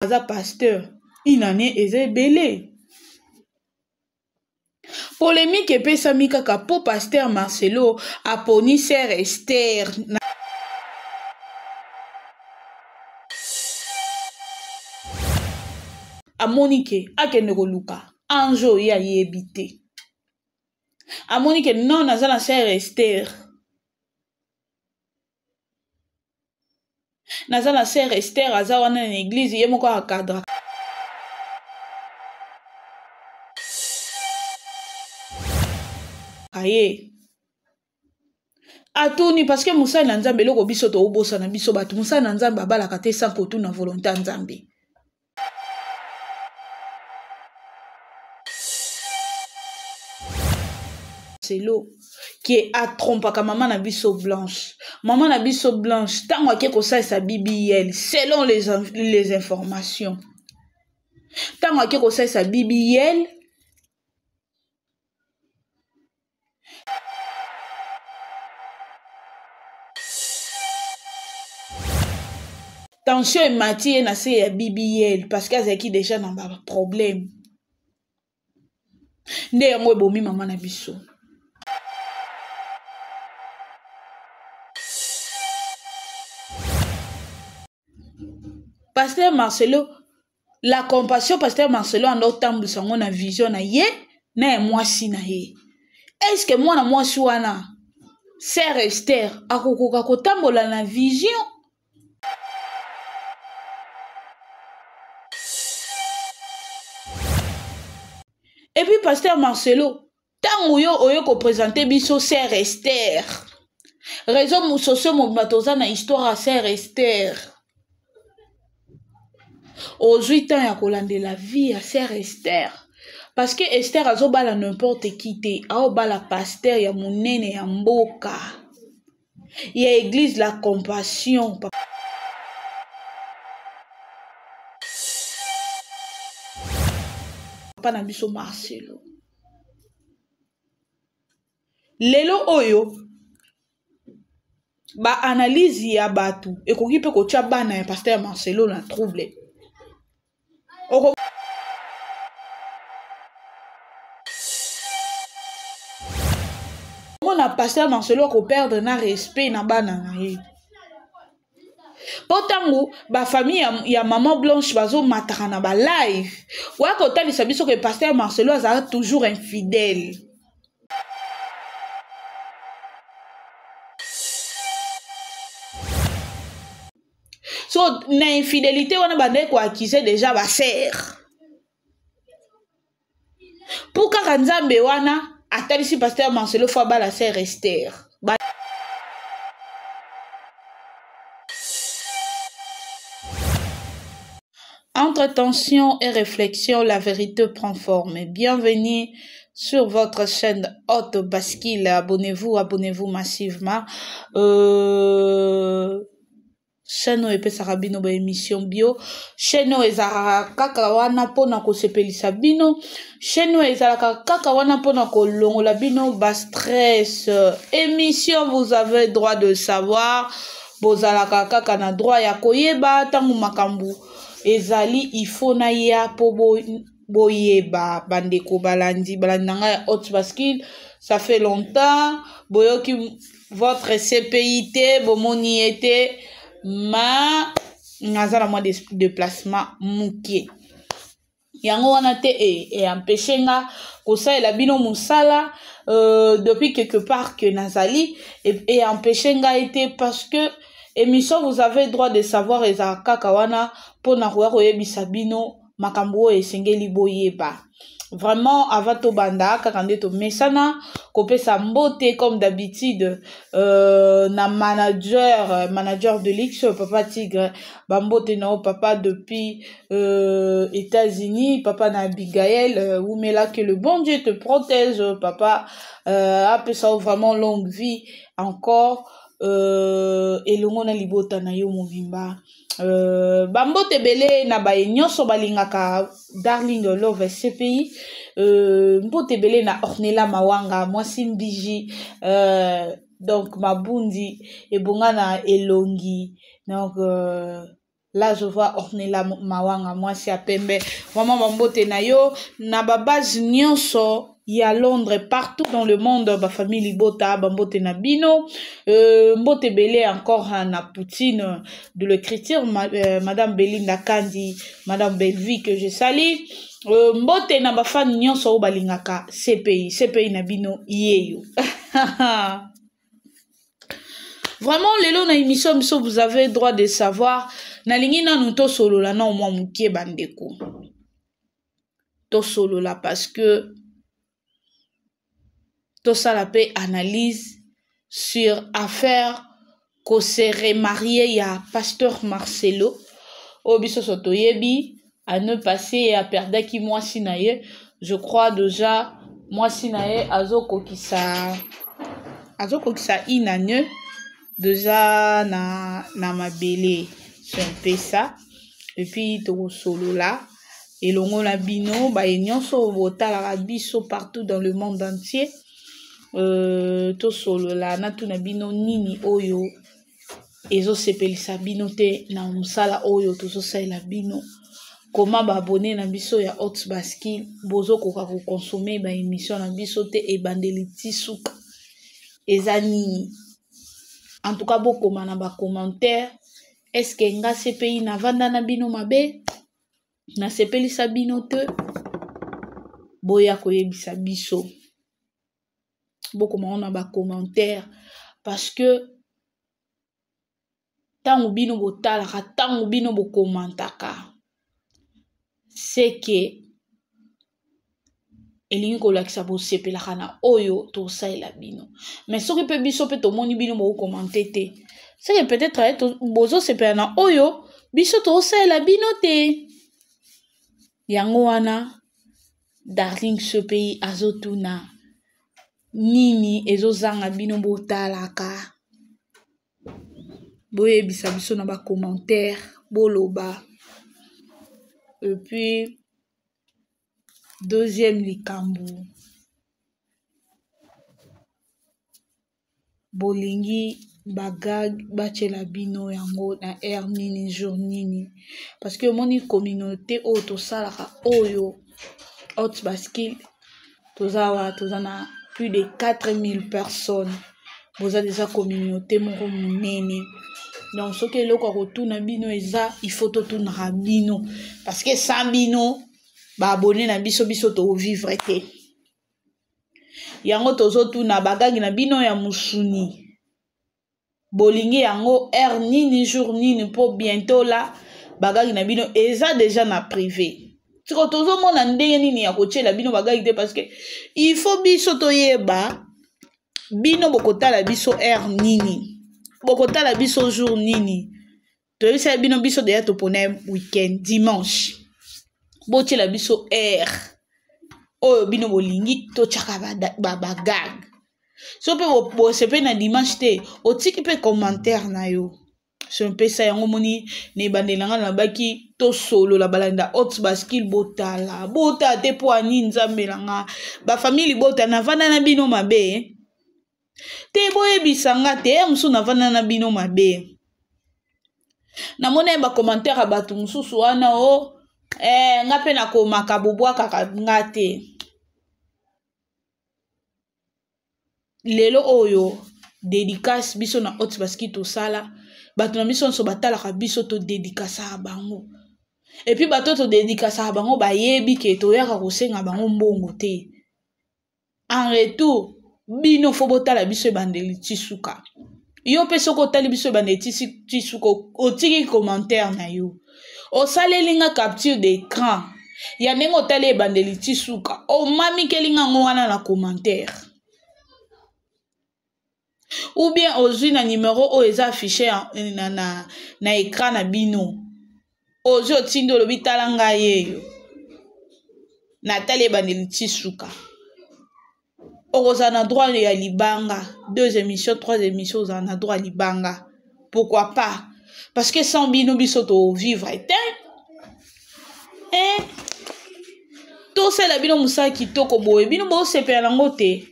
aza pasteur une année eza belé polémique epesami kaka po pasteur Marcelo aponi sœur Esther amonike akende koluka anjo ya yebite amonike non aza na sœur Esther naza na sœur Esther aza wana na église ye moko akadra aye atuni parce que musala na nzambe eloko biso tobosa na biso bato musala na nzambe abalaka te sans kotuna volonté ya nzambe Marcelo qui a trompaka maman na biso Blanche. Maman na biso Blanche, tant que kosa sa BBL, selon les informations. Tant que kosa sa BBL, tension et matière na se ya BBL parce qu'elle qui déjà n'a pas problème. Nde yango bomi maman na biso. Pasteur Marcelo, la compassion Pasteur Marcelo en autant sango na vision na ye na mwasi na ye. Est-ce que moi na mwasi wana sœur Esther akokoka kotambola na vision? Et puis Pasteur Marcelo, tango yo oyo ko présenter biso sœur Esther. Raison moussoso mo batoza na histoire à sœur Esther. Aux 8 ans, il y a la vie à sœur Esther. Parce que Esther a zobala n'importe qui te. A obala pasteur, ya munene ya mboka. Il y a église la compassion. Papa na biso Marcelo. Lelo oyo. Ba analyse ya batu. Et koki pe ko tia bana ya pasteur Marcelo na trouble. Comment na pasteur Marcelo ko perdre na respect na bana na ye. Potango ba famille ya maman Blanche bazo mataka na ba live. Wa ko talisa biso que pasteur Marcelo azara toujours infidèle. So na infidélité wana bande ko accuser déjà ba sœur. Pour kaka nzambe wana atalisi pasteur Marcelo fois ba la sœur Esther. Entre tension et réflexion, la vérité prend forme. Bienvenue sur votre chaîne Auto Bascule. Abonnez-vous massivement. Chaîne epe sarabino ba émission bio. Chaîne ezara kaka wana pona ko sepelisa bino. Chaîne ezara kaka wana pona ko longola bino ba stress. Émission vous avez droit de savoir. Bozala kaka na droit ya koyeba tangu makambu. Ezali il faut na ya po boyeba bandeko balandi balandanga ya Auto Bascule. Ça fait longtemps boyoki votre CPIT bomoni était ma nazala moi de déplacement mukie yango wana te et empêchenga kosa la bino musala depuis quelque part que nazali et empêchenga été parce que émission vous avez droit de savoir eza kaka wana pona koyebisa bino makambo esengeli boyeba. Vraiment, avant to banda, kakande to mesana, kopé sa mbote comme d'habitude, na manager de l'X, papa Tigre, bambote na papa depuis États-Unis, papa na Abigail, ou mais là que le bon Dieu te protège, papa, après ça vraiment longue vie encore, et le monde libota na yo mobimba. Bambote belé na ba nyonso balingaka Darling Love CPI mbote belé na Ornella Mawanga mwasi mbiji donc mabundi ebonga na elongi donc Là, je vois Ornella Mawanga, moi c'est à Pembe. Vraiment, Bambote Nayo, na babaz nyonso, y a Londres, partout dans le monde, ma famille Libota, Bambote Nabino, Mbote Belé encore na Poutine de l'écriture, Madame Belinda Kandi, Madame Belvi que je salue. Mbote na bafan nyonso balingaka, CPI Nabino, yeyo. Vraiment, lelo na émission, vous avez droit de savoir. Na lingi na nuto solo la na mwa mukie bandeko. To solo la parce que to ça la paix analyse sur affaire ko se remarié ya pasteur Marcelo. Obiso soto yebi à ne passer à perdre qui moi sinaye. Je crois déjà moi sinaye azoko kisa inanye. Déjà na mabele c'est un peu ça et puis to solo là et longo la bino ba nyonso botala la biso partout dans le monde entier to solo là na tuna bino nini oyo ezo sepelisa bino te na musala oyo to so sala bino comment ba abonner na biso ya Hot Baski bozo koka ko consommer ba émission na biso te e bandeli tisuka ezani. En tout cas, beaucoup de commentaires. Est-ce que nga CPI na vanda na bino mabe? Na sepeli sa bino te? Boya koyebisa biso. Beaucoup de commentaires. Parce que tango bino botalaka, tango bino bokomantaka. C'est que elingi kolakisa bosepelaka na oyo tosalela bino. Mais soki pe biso pe tomoni bino bokomante te, c'est que peut-être bozosepela na oyo biso tosalela bino te. Yango wana Darling CPI azotuna nini ezozanga bino botalaka. Boyebisa biso na ba commentaire boloba. Et puis deuxième likambo bolingi bagag bachela bino yango na air nini jour nini parce que moni communauté o to salaka oyo Hot Baski toza na plus de 4000 personnes boza déjà communauté moko munene. Donc ce que loko rotuna bino eza il faut to tuna bino parce que sans bino ba abonné na biso to vivre te. Yango tozo tuna bagagi na bino ya musuni. Bolingi yango air nini jour nini pour bientôt là bagagi na bino eza déjà na privé. Tiko tozo mona ndenge nini ya kochela bino bagagi te parce que il faut biso to yeba bino bokotala biso air nini. Bokotala biso jour nini. To yebisa bino biso déjà to pona week-end dimanche. Boche la biso air oyo bino bolingi to chaka bagag so pe bo sepe na dimanche te otiki pe commentaire na yo c'est un peu ça yango moni ne bandelanga na baki to solo la balanda Hot Baski botala te po ani nzambelanga ba famille bota na vanda na bino mabe te boyebisanga te musu na vanda na bino mabe na mona ba commentaire abatu mususu wana o nga pe na komaka bobwaka nga te. Lelo oyo dédicace biso na Hot Baski to sala bato na biso nso batalaka biso to dédicace bango et puis bato to dédicace bango bayebi ke to yaka kosenga bango mbongo te. En retour bino fo botala biso bandeli tisuka yo pe soko tali biso bandeli tisuka otiki commentaire na yo o salelinga capture d'écran ya nengo tali bandeli tisuka o mami kelinga ngwana na commentaire ou bien ozwi na numéro o eza affiché na écran na bino ozwi otindi olobi tala ngai yeyo na tali bandeli tisuka okozala na droit ya libanga 2 émissions 3 émissions ozala na droit libanga pourquoi pas parce que sans bino biso to vivre to sala bino musala kitoko boye bino bo sepela nango te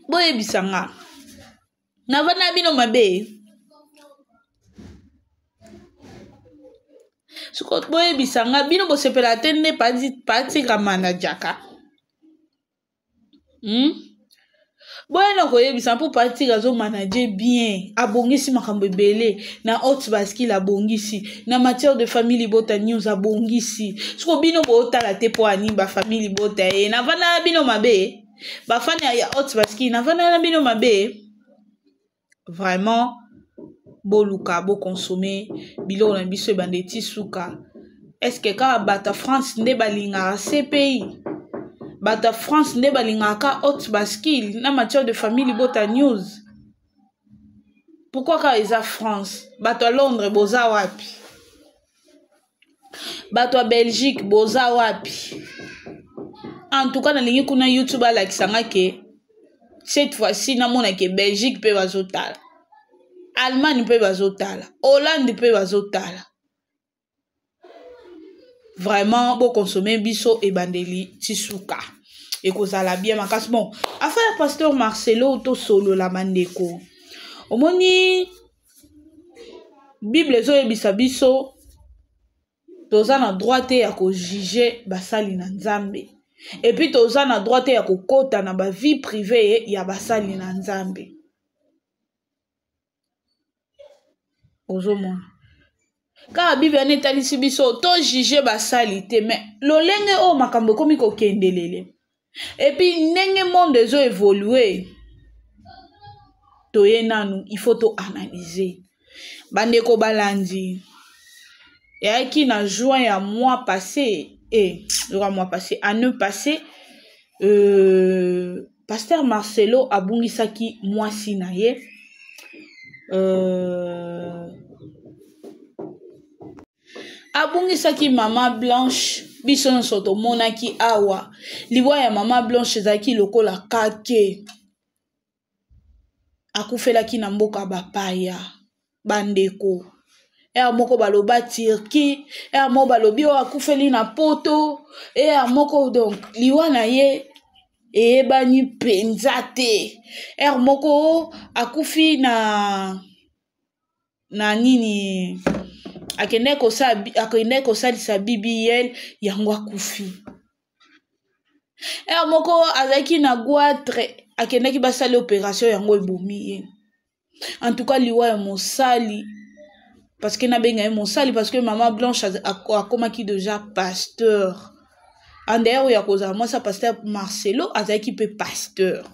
boye bisanga na vana bino mabe Suko boye bisanga bino bo sepela tende pati kamana jaka. Boye no koye bisa pour pati gazo manager bien. Abongisi makambo ebele na hot baskil abongisi na matière de famille bota news abongisi. Suko bino bo otala te po ani ba famille bota e na vana bino mabe. Ba fana ya hot baskil na vana bino mabe. Vraiment boluka bo consommer bilo na biso bandeti suka. Est-ce que ka bata France nde balinga CPI bata France nde balinga ka hot baskil na matière de famille bota news? Pourquoi ka eza France? Bato à Londres boza wapi? Bato à Belgique boza wapi? En tout cas na lingi kuna YouTube ala kisanga ke cette fois-ci na mona ke Belgique pe bazotala, Allemagne pe bazotala, Hollande pe bazotala. Vraiment bo consommer biso e bandeli tisuka et kozala bien makasi. Bon affaire pasteur Marcelo to solo la mandeko omoni Bible zo yebisa biso toza na droit ya ko juger basali na Nzambe et puis toza na droit ya ko kota na ba vie privée ya basali na Nzambe. Ozomona ka Bible ne talisi biso to juger basali te, mais lolenge o makambo komi ko kendelele et puis nenge monde zo évoluer toye nanu il faut to analyser. Bandeko balandi et qui na juin ya mois passé année passé pasteur Marcelo abungisaki mwasi na ye abungisaki mama Blanche biso nyonso tomonaki awa liwa ya mama Blanche ezalaki lokola kake akufelaki na mboka bapaya. Bandeko moko baloba Turquie moko balobi o akufeli na poto moko donc liwa na ye eyebani penza te moko akufi na nini akende kosalisa BBL yango akufi. Moko azaki na goitre akendaki basali opération yango ebomi ye. En tout cas liwa ya mosali parce que na benga ye mosali parce que maman Blanche akomaki déjà pasteur. En d'ailleurs ya kozala moi sa pasteur Marcelo azaki pe pasteur.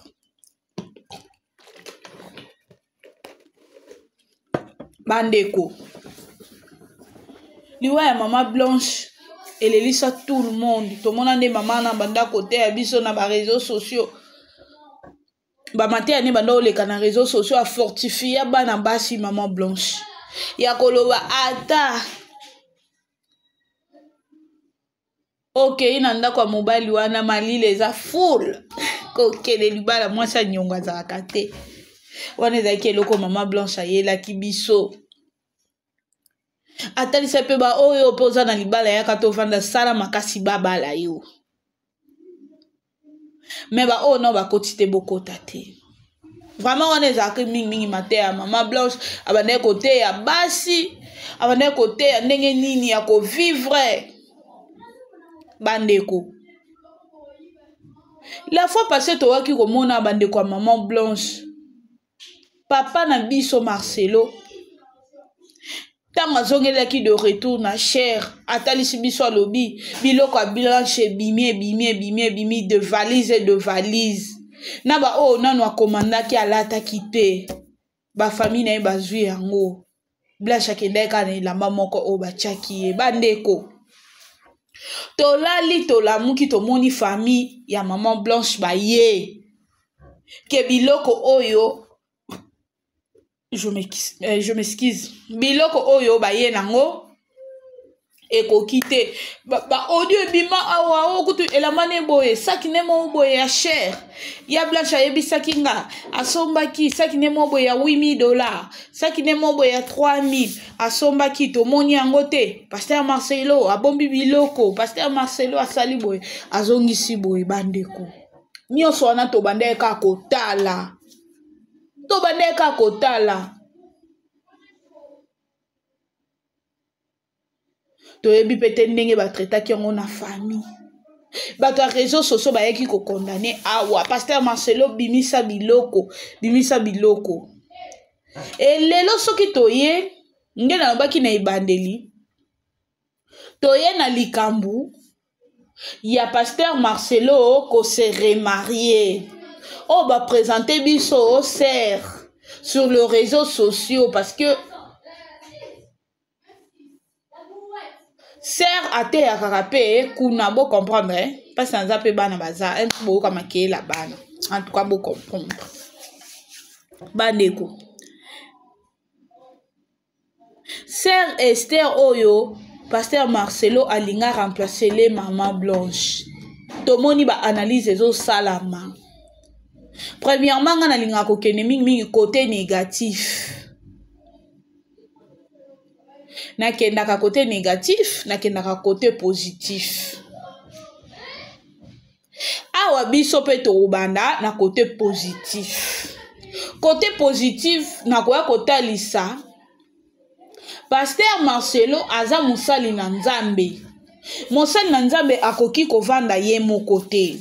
Bandeko liwa ya maman Blanche elelisa tout le monde. Tout le monde ande maman na banda côté ya biso na ba réseaux sociaux. Ba maté ane banda oleka na réseaux sociaux a fortifier bana basi maman Blanche. Ya koloba ata okay inanda kwa mobile wana malile za full kokele libala mwasa nyonga za kate wana ezaki eloko maman Blanche ayela kibiso atalisa pe ba oyo poza na libala yaka tovanda sala makasi babala yo mais ba o no bakoti te bokota te. Vraiment on est à mingi matin à maman Blanche abandé côté ya basi abandé côté ya ndenge nini ya ko vivre. Bandeko la fois passée to waki komona bandeko maman Blanche papa na biso Marcelo tanga zongelaki de retour na cher atalisi biso alobi biloko a Blanche bimi de valise na ba o nanu akomandaki alata kite ba famille na ye bazwi yango Blanche akendeka na elamba moko o bachaki ye. Bandeko tolali tolamuki tomoni famille ya maman Blanche baye ke biloko oyo je m'excuse biloko oyo baye nango ekoki te ba audio ebima awa okutu elamane boye saki nemo boye ya cher ya Blanche ayebisaki nga asombaki saki nemo boye ya $8,000 saki nemo boye ya 3,000 asombaki tomoni yango te. Pasteur Marcelo abombi biloko pasteur Marcelo asali boye azongisi boye. Bandeko nyonso wana tobandeka kotala tobandeka. toyebi pete ndenge batraitaki yango na famille. Bato ya réseaux sociaux bayaki ko condamner awa pasteur Marcelo bimisa biloko. Et lelo soki toye nge na lobaki na ibandeli toye na likambu ya pasteur Marcelo ko se remarier. On va présenter biso au serre sur les réseaux sociaux parce que serre a te ya karape kuna bo comprendre parce que nza pe bana baza un peu comme la bana en tout cas bo comprendre bandeko serre Esther oyo pasteur Marcelo alinga remplacer les maman Blanche tomoni ba analyse ezo salama. Premièrement nga nalinga ko kene mingi côté négatif. Nakendaka côté négatif, nakendaka côté positif. Awa biso pe to ubanda na côté positif. Côté positif nakoya kotalisa pasteur Marcelo aza musali na Nzambe. Musali na Nzambe akoki kovanda ye moko te.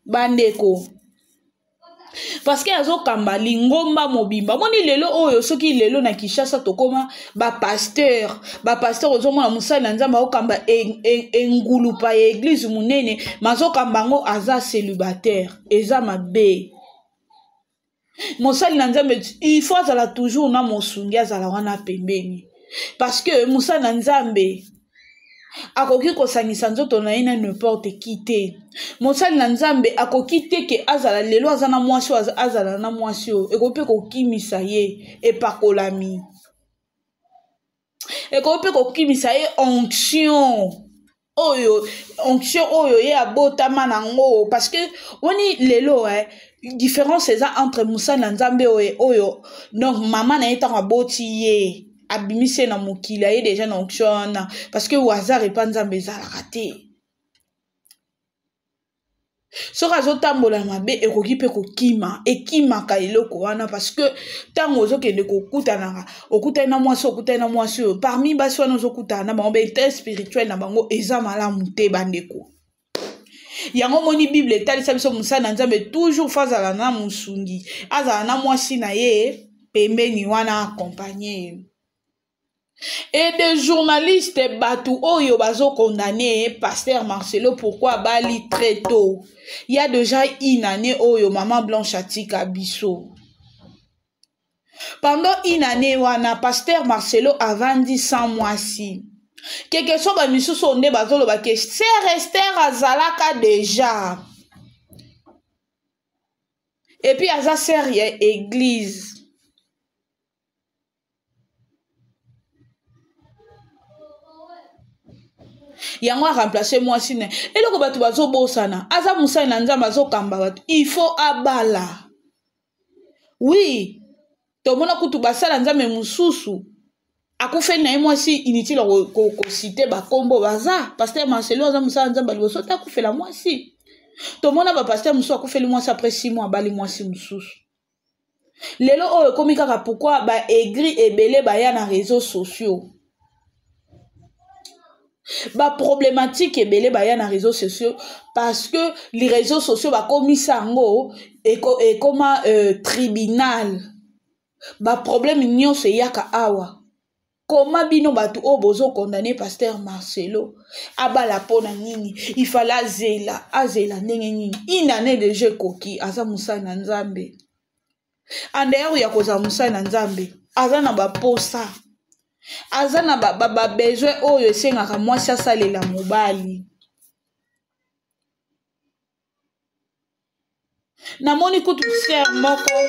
Bandeko parce que azo kamba lingomba mobimba moni lelo oyo soki lelo na Kinshasa tokoma ba pasteur ozo mona musali na Nzambe okamba engulupa ya église munene mazo kamba ngo aza célibataire eza mabe. Musali na Nzambe il faut azala toujours na mosungi azala wana pembeni parce que musali na Nzambe akoki kosangisa nzoto na ina n'importe qui te. Mosali na Nzambe akoki te ke azala lelo azana mwasi azala na mwasi o ekope kokimisa ye epakolami. Ekope kokimisa ye onction oyo ye abotama nango parce que woni lelo différence eza entre musali na Nzambe oyo donc maman na eta aboti ye abimise na mokili aye déjà na onction parce que hasard epa Nzambe ezalaka te. Soki azotambola mabe ekoki mpe ekimaka eloko wana parce que ntango ozokende kokutanaka okutani na mwasi oyo parmi basi wana ozokutana na bango baétat spirituel na bango eza malamu te bandeko. Yango moni Bible etalisa biso musali na Nzambe toujours fazala na musungi azala na mwasi na ye pembeni wana accompagner. Et des journalistes Batou Oyo bazo condamné pasteur Marcelo pourquoi bali très tôt. Il y a déjà une année Oyo maman Blanche atika biso. Pendant une année wana pasteur Marcelo a vendu 100 mois si. Quelque chose ba misu sonde bazo lo ba ke sœur Esther azalaka déjà. Et puis aza sœur église. Yango a remplacé moi sine eloko batu bazo bosana aza musali na Nzambe bazo kamba batu il faut abala. Oui to mona kutu basala Nzambe mususu akufe na moi si inutile ko citer ba kombo baza pasteur Marcelo aza musala Nzambe liboso ta kufela moi si to mona ba pasteur mususu akufeli moi après 6 mois bali moi si mususu lelo oyo komi kaka pourquoi ba aigri ebele ba ya na réseaux sociaux. Ba problématique ebele ba ya na réseaux sociaux parce que les réseaux sociaux ba komi sango et comme tribunal ba problème nyonso yaka awa comment bino batu o bozo condamner pasteur Marcelo abala pona nini il fallait azela ndenge nini une année de jeu koki aza musali na Nzambe andeyo ya koza musali na Nzambe aza na ba posa azana ba besoin oyo esengaka mwasi asalela mobali. Namoni kutu sœur moko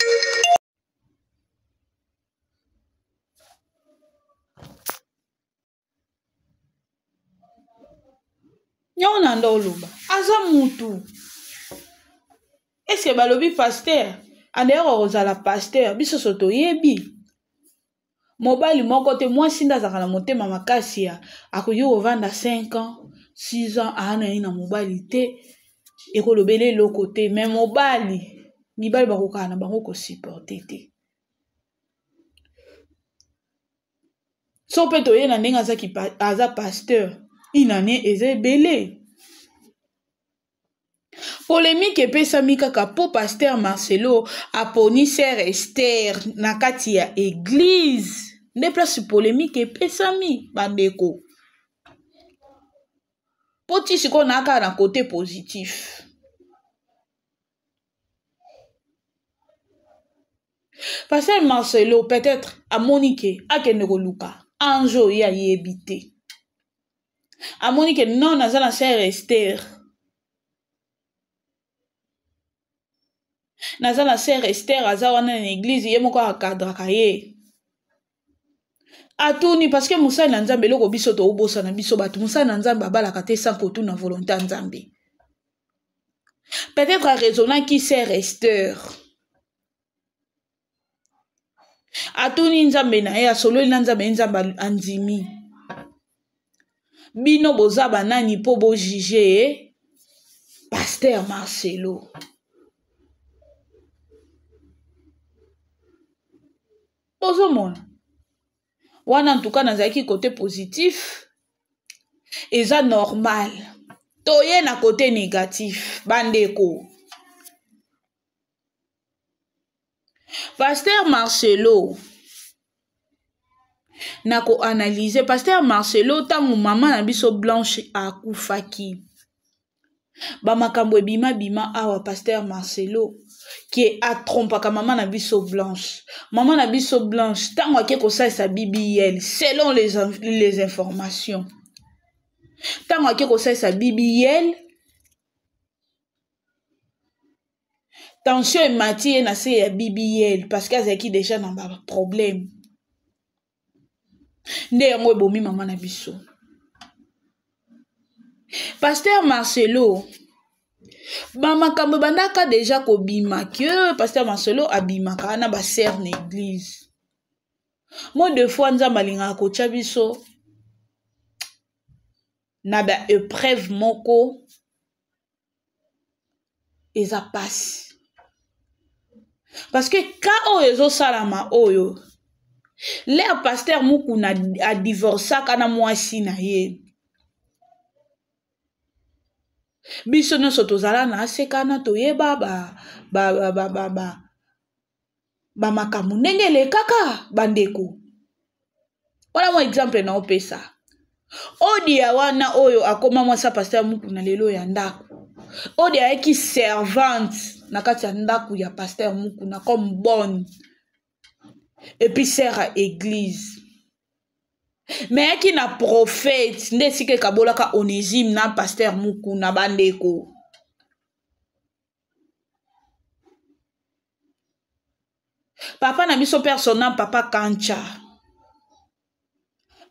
nyona ndoluba aza mutu est-ce que balobi pasteur andeyo ozala pasteur biso soto yebi mobali moko te mwasi ndazaka na motema makasi ya akoki kovanda 5 ans 6 ans ana ina mobali te ekolobele eloko te mais mibali bakokana na bango kosupporte te so pe toye na ndenge aza pasteur une année eza ebele. Polémique epesami kaka po pasteur Marcelo aponi sœur Esther na kati ya église. Nde place polémique epesami bandeko. Poti siko naka na côté positif. Pasteur Marcelo peut-être a Monique a keneko luka anjo ya yebite. A Monique non naza na sœur Esther. Naza na sœur Esther aza wana na église ye moko akadraka ye. Atuni parce que Moussa na Nzambe loko biso to obosa na biso batu Moussa na Nzambe abalaka te sans kotu na volonté ya Nzambe. Peut-être a raisonnant qui sœur Esther. Atuni Nzambe na ye asolo na Nzambe Nzambe andimi. Bino boza banani po bo juger pasteur Marcelo. Bozo mona. Wana en tout cas nazaki côté positif eza normal. Toye na côté négatif bandeko. Pasteur Marcelo nako analyser pasteur Marcelo tango maman na biso Blanche akufaki. Ba makambo bima awa pasteur Marcelo qui a trompaka maman na biso Blanche. Maman na biso Blanche tango ake ko sa BBL selon les informations. Tango ake ko sa BBL tension emati na se ya BBL parce que azaki déjà na ba problème. Nde yango ebomi maman na biso. Pasteur Marcelo makambo bandaka déjà ko bima que pasteur Marcelo abimaka na ba sœur na église. Moi deux fois Nzambe alinga ko tia biso na ba épreuve moko eza passe. Parce que quand oyo salama oyo le pasteur Mukuna a divorcé kana mwasi na ye. Biso no sotozala na asekana toyeba ba makambo ndenge le kaka bandeko. Voilà mon exemple na opesa. Odia wana oyo akoma mwasa pasteur Mukuna lelo ya ndako. Odia eki servante na kati ya ndako ya pasteur Mukuna comme bonne. Et puis sert à église. Mais qui na prophète, nde sike kabolaka Onésime na pasteur Mukuna bandeko. Papa na biso personnel papa Kancha.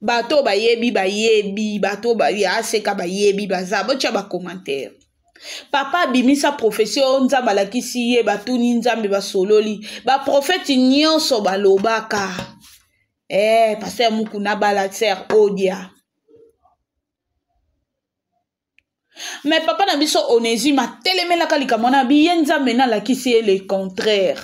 Bato bayebi, bato ba aseka bayebi bazabo tia ba commentaire. Papa bimisa profession Nzambe alakisi ye batuni Nzambe basololi ba prophète nyonso balobaka pasteur Mukuna bala sœur Odia. Mais papa na biso Onésime atelemela likamona bi ye Nzambe na lakisi ye le contraire.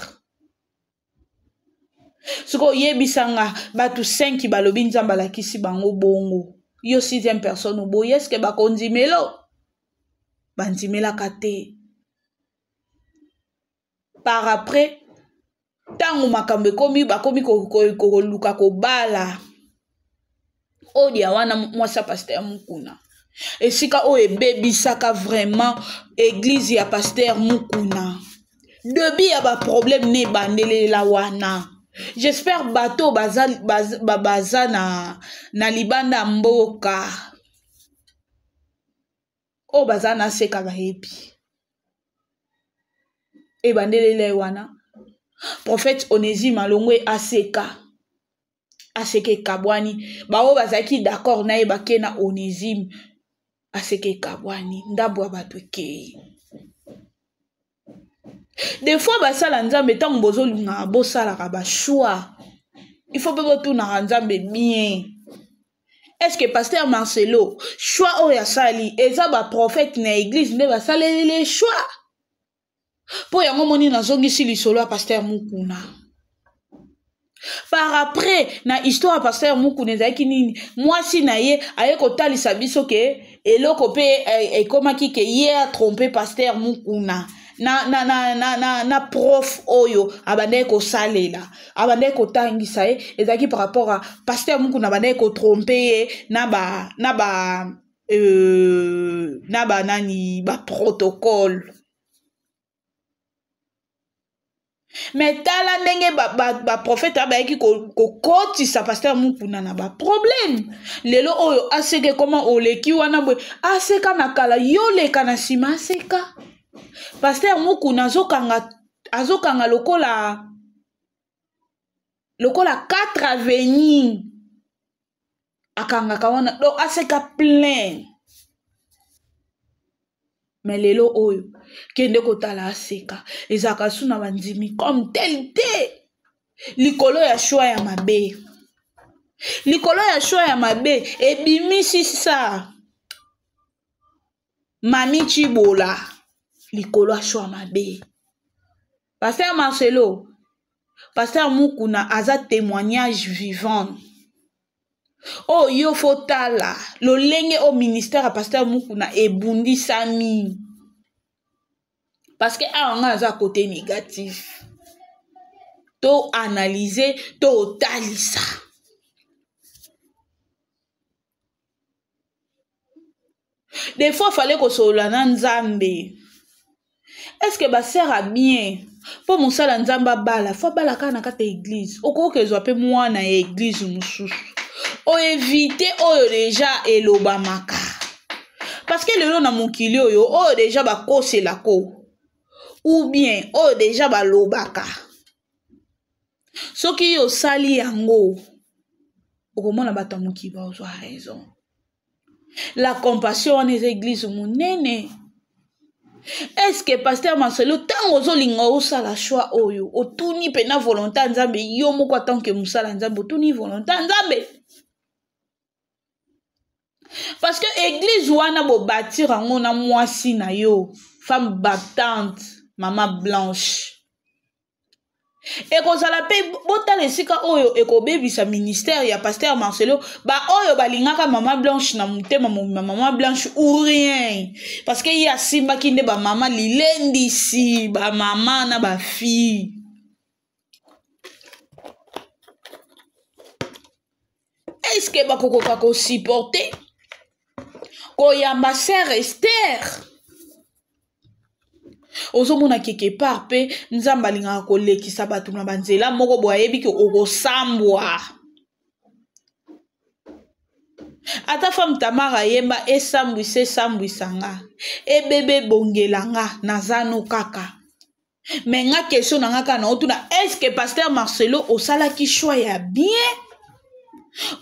Soko yebisanga batu 5 balobi Nzambe alakisi bango bongo. Yo 6e personne boye est-ce que bakondimelo bandimela kate. Par après tango makambe komi bakomi ko luka ko bala Odia wana mwasa pasteur Mukuna. Et sika o ebebisaka vraiment église ya pasteur Mukuna. Debi ya ba problème ne bandele la wana. J'espère bato baza na libanda mboka. O baza na seka bahepi. E bandele le wana. Prophète Onésime alongwe aseka. Aseke kabwani. Ba o bazaki d'accord na ebake na Onésime. Aseke kabwani. Ndabwa bato kei. Des fois basala Nzambe tango bozo lunga bosala ka ba choix. Il faut pas tout na Nzambe bien. Est-ce que pasteur Marcelo choix oya sali eza ba prophète na église nde basala les choix? Po yango moni na zongi si lisolo ya pasteur Mukuna. Par après, na histoire pasteur Mukuna ezaki nini, mwasi na ye aye kotalisa biso ke eloko pe ekomaki ke ye a trompé pasteur Mukuna. Na prof oyo abandaki kosalela abandaki kotangisa ye ezalaki par rapport à pasteur Mukuna abandaki kotrompe ye na protocole. Mais tala ndenge ba prophète abayaki kokotisa pasteur Mukuna na ba problème. Lelo oyo aseke comment oleki wana bwe aseka na kala yoleka na sima aseka. Pasteur Mukuna azokanga lokola 4 avenir akanga kawana do aseka plein. Mais lelo oyo kende kotala aseka ezaka suna bandimi comme tel te likolo ya choix ya mabe. Likolo ya choix ya mabe ebimisi sa Mami Chibola likolo ya choix mabe. Pasteur Marcelo, pasteur Mukuna aza témoignage vivant. Oh yo fotala lolenge au ministère à pasteur Mukuna ebundi sami. Parce que on a un côté négatif. To analyser, to talisa. Des fois, il fallait qu'on soit là Nzambe. Est-ce que ça sert bien? Pour mon sala Nzamba bala, faut bala kana kata église. Oko que soit peu moi na église mususu. O éviter o déjà elobamaka. Parce que le long na mokili oyo o déjà ba kose la ko. Ou bien o déjà ba lobaka. Soki yo sali yango. Okomona bato mokiba ozo raison. La compassion en les églises monene. Est-ce que pasteur Marcelo tant ozo linga osala choix oyo otuni pena volonté nzambe yo moko tant que musala nzambe otuni volonté nzambe? Parce que église wana bo bâtir ango na mwasi na yo femme battante maman blanche. Et qu'on s'ala paye bota lesika oyo e ko bebisa ministère ya pasteur Marcelo ba oyo balingaka maman blanche na mutema maman blanche ou rien parce que y a simba kinde ba maman lilendi si ba maman na ba fille. Est-ce que ba kokoka ko supporter ko yamba sœur Esther? Ozomona quelque part pe nzamba linga ko lekisa batu na banzela moko boyebi ke okosambwa. Ata femme Tamara yemba esambwise sambwisanga e bébé bongelanga nazano kaka. Mais nga question nanga kana otuna est-ce que pasteur Marcelo osala ki choix ya bien?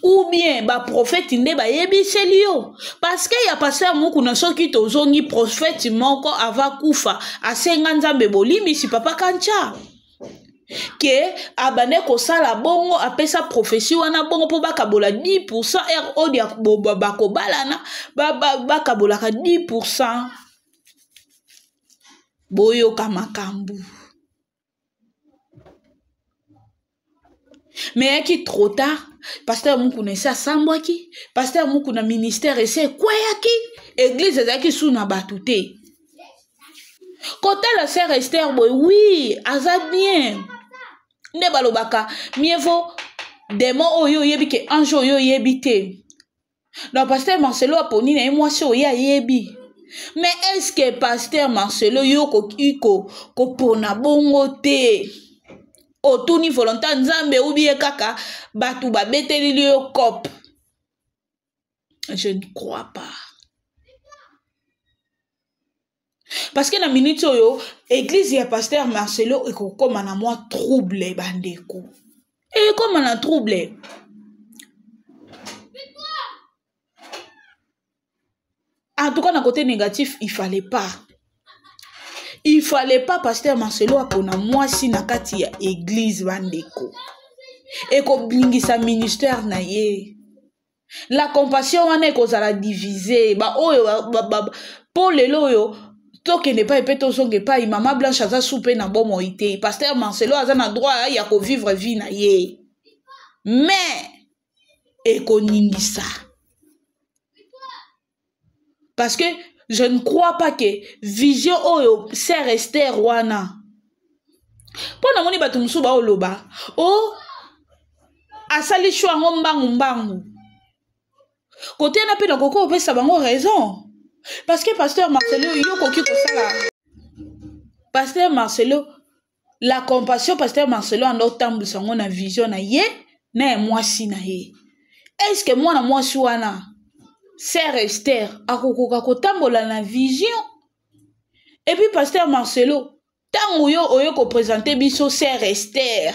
Ou bien ba prophète nde ba yebiseli yo parce que ya pasteur Mukuna soki tozongi prophète moko ava kufa asenga nzambe bolimi si papa kancha ke abane ko sala bongo apesa prophétie wana bongo po bakabola 10% er odia bako balana bakabola ka 10% boyo kamakambu. Mais qui trop tard pasteur Mukuna esa sambwaki pasteur Mukuna ministère ese kweyaki église ezaki suna batute kota la sœur Esther boy oui aza bien ne balobaka mieux vaut démon oyo yebi ke ange oyo yebi te. Donc pasteur Marcelo aponi na moi so ya yebi. Mais est-ce que pasteur Marcelo yo ko pona bongo te? Otuni volonté nzambe ou bien kaka batu ba beteli yo cop? Je ne crois pas. Parce que na minute oyo église ya pasteur Marcelo eko koma na moi trouble bandeko. Et comme na trouble. En tout cas na côté négatif, il fallait pas. Il fallait pas pasteur Marcelo apona mwasi na kati ya église bandeko. Eko blingisa ministère na ye. La compassion wana eko zala divisé. Ba oyo pour lelo yo toke ne pas epeto songe pa maman blanche aza soupe na bomo ite. Pasteur Marcelo aza na droit ya ko vivre vie na ye. mais ekoningisa. Parce que je ne crois pas que vision oyo sert Esther wana. Pona moni batu musuba oloba. Oh, asali choix mbangu. Côté na pe na koko opesa bango raison. Parce que pasteur Marcelo yo koki kosala. Pasteur Marcelo, la compassion pasteur Marcelo ando tambisa ngo na vision na ye na mwasi na ye. Est-ce que moi na mwasi wana Sœur Esther akokoka kotambola na vision? Et puis pasteur Marcelo tango yo oyo ko présenter biso Sœur Esther.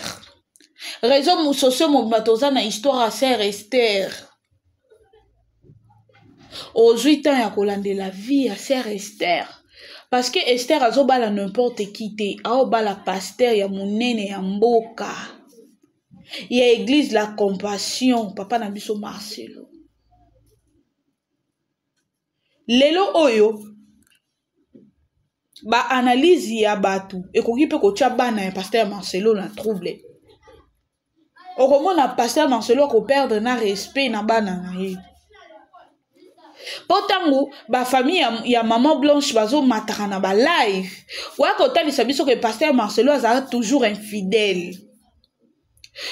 Raison musoso mo batoza na histoire à Sœur Esther. Aux 8 ans ya kolande la vie à Sœur Esther. Parce que Esther azobala n'importe qui te, aobala pasteur ya munene ya mboka. Ya église la compassion, papa na biso Marcelo. Lelo oyo ba analyse ya batu ekoki pe kotia bana ya pasteur Marcelo na trouble. Okomona pasteur Marcelo ko perdre na respect na bana na ye. Potango ba famille ya maman Blanche bazo mataka na ba live. Wa ko talisa biso que pasteur Marcelo azara toujours infidèle.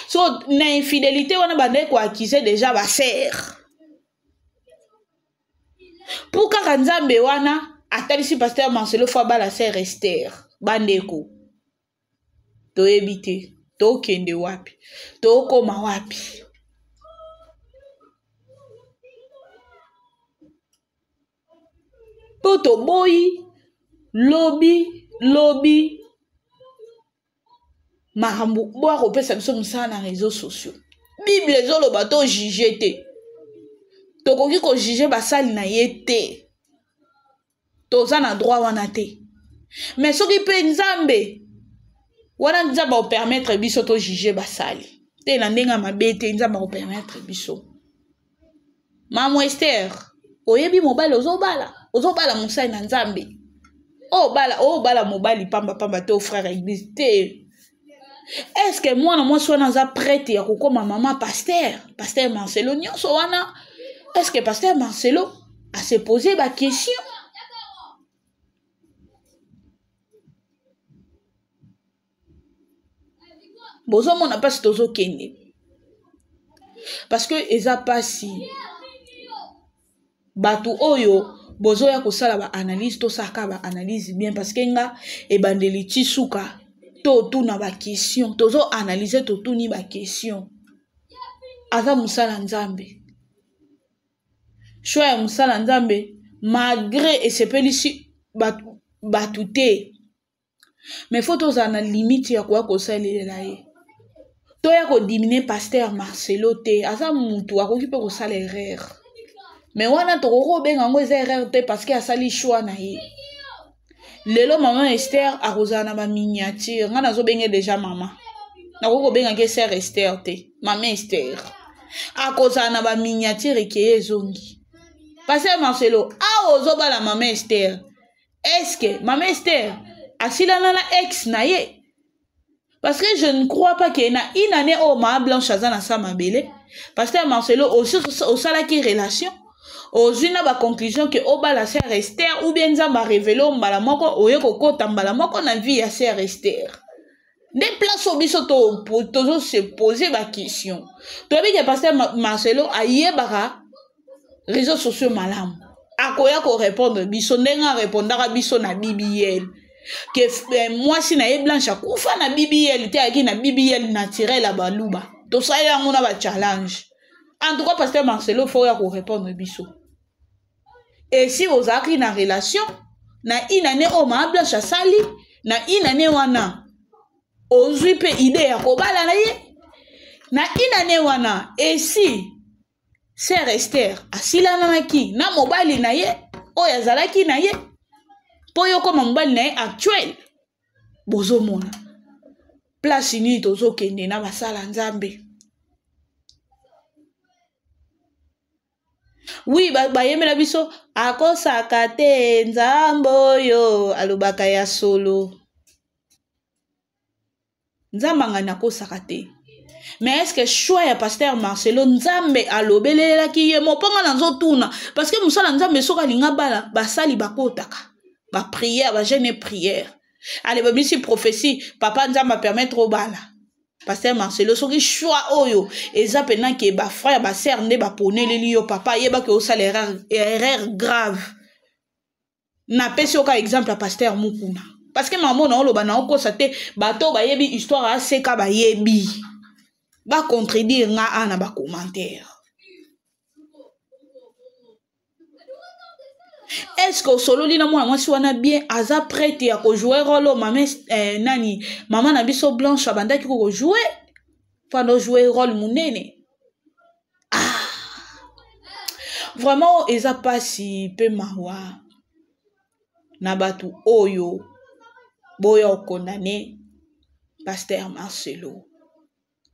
So na infidélité wana bande ko accuser déjà ba sœur. Pour kaka nzambe wana atalisi pasteur Marcelo fa ba la sœur Esther bandeko. To ebite, to kende wapi, to koma wapi. Poto boy lobby mahambu boa kopesa biso musala na réseaux sociaux. Bible ezoloba to juger te. To koki ko juger basali na ye te. Toza na droit wana te. Mais soki pe nzambe wana nzamba o permettre biso to juger basali. Te na ndenga mabete nzamba o permettre biso. Maman Esther, oyebi mobile ozobala musai na nzambe. Bala mobile pamba te frère église te. Est-ce que moi na mwasi wana za prête ya kokoma maman pasteur Marcelo nyonso wana? Est-ce que pasteur Marcelo a se posé ba question? Bozo mona pas tozo kende. Parce que eza pasi batu oyo bozo ya kosala ba analyse to saka ba analyse bien parce que nga e bandeli tisuka to tuna ba question tozo analyser to tuni ba question aza musala nzambe choix ya musala nzambe malgré esepelisi batu te mais faut toza na limite ya kwa kosalela ye to ya ko diminuer pasteur Marcelo te aza mutu akoki pe kosala erreur. Mais wana tokoko benga ngo eza erreur te parce que asali choix na ye. Lelo maman Esther akozana na ba miniature nga nazo benga déjà maman. Nakoko benga ke sœur Esther te, maman Esther. Akozana na ba miniature ke ezongi. Pasteur Marcelo, ozoba la maman Esther. Est-ce que maman Esther asila na ex na ye? Parce que je ne crois pas que na une année au ma Blanche azana sa mabele. Pasteur Marcelo aussi au sala qui relation. Ozina ba conclusion que oba la sœur Esther ou bien nzamba révélo mbala moko oyeko kota mbala moko na vie ya sœur Esther. Des places au biso to se poser ba question. To bi que pasteur Marcelo ayebaka réseaux sociaux malamu. Akoya ko répondre biso ndenga répondaka biso na BBL. Que moi si na Blanche akufa na BBL te aki na BBL naturel la baluba. To sa ya ngona ba challenge. En tout cas pasteur Marcelo faut ya ko répondre biso. Et si vous avez une relation, na une année au ma Blanche sali, na une année wana, ozui pe idée ya kobala na ye, na une année wana, et si sœur Esther asila nanaki na mobali na ye, oya zalaki na ye, po yo koma mobali na ye actuel, bozo mona, place ni tozo kende na basala nzambe. Oui, bayemela biso akosaka te nzambo yo alobaka ya solo. Nzambanga na kosaka te. Mais est-ce que choix ya pasteur Marcelo nzambe alobelela ki ye moponga nanzo tuna parce que musala nzambe soka linga bala basali bakotaka ba prière ba jeûne prière allez ba misi prophétie papa nzamba permettre au bala pasteur Marcelo soki choix oyo eza pena ke ba frère ba sœur nde ba poneleli yo papa yeba ke osala erreur grave na pesi oka exemple ya pasteur Mukuna parce que maman na oloba na okosa te bato ba yebi histoire aseka ba yebi ba contredire nga ana ba commentaire. Est-ce que solo lina mwana mwasi wana bien aza prête ya ko jouer rôle maman nani maman na biso Blanche abandaki ko jouer pendant jouer rôle munene. Ah vraiment eza pasi pe mawa na batu oyo boya condamné pasteur Marcelo.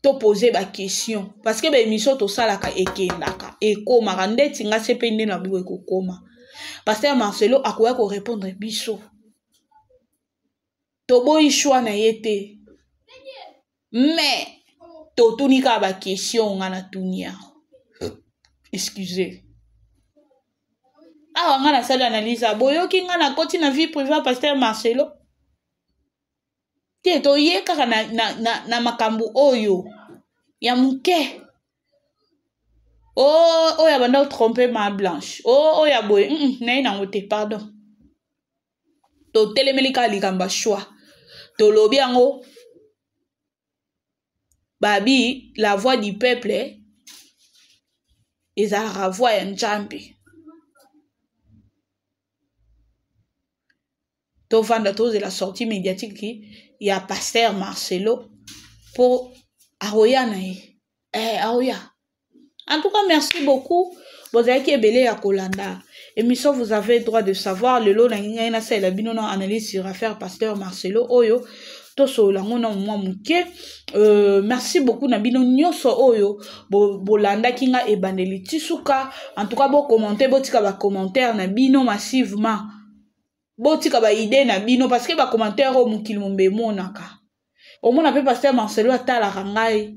To poser ba question parce que ba émission to salaka ekendaka ekoma ndeti nga sepende na biwe ko koma pasteur Marcelo akoya ko répondre biso to boyi choix na yete mais to tunika ba question nga na tunia excusez nga na sala analyse boyoki nga na koti na vie privée pasteur Marcelo te to ye kaka na makambu oyo ya muke ya banda tromper ma Blanche ya boye nayi nango te pardon to telemelika likamba choix to lobi yango babi la voix du peuple ezala voix ya Nzambe to vanda to de la sortie médiatique qui ya pasteur Marcelo pour aroya nae aroya. En tout cas merci beaucoup vous avez qui ebele ya kolanda émission vous avez droit de savoir le lot na ngai na sala bino na analyse sur affaire pasteur Marcelo oyo to so lango na mwa muke merci beaucoup na bino nyoso oyo bolanda kinga ebandeli tisuka en tout cas bo commenter botika ba commentaire na bino massivement botika ba idée na bino parce que ba commentaire o mukili mombe monaka au moins pe pasteur Marcelo atala ngai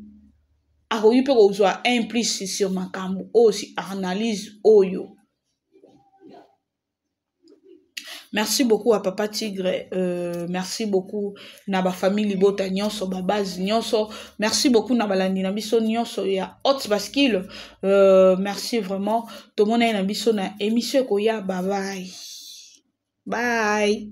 akoyi pe kozwa implice sur makambo aussi analyse oyo. Merci beaucoup à Papa Tigre, merci beaucoup na ba famille Libota nyonso ba base nyonso, merci beaucoup na balandi na biso nyonso ya hot bascule, merci vraiment tout le monde na biso na émission ko ya bye bye.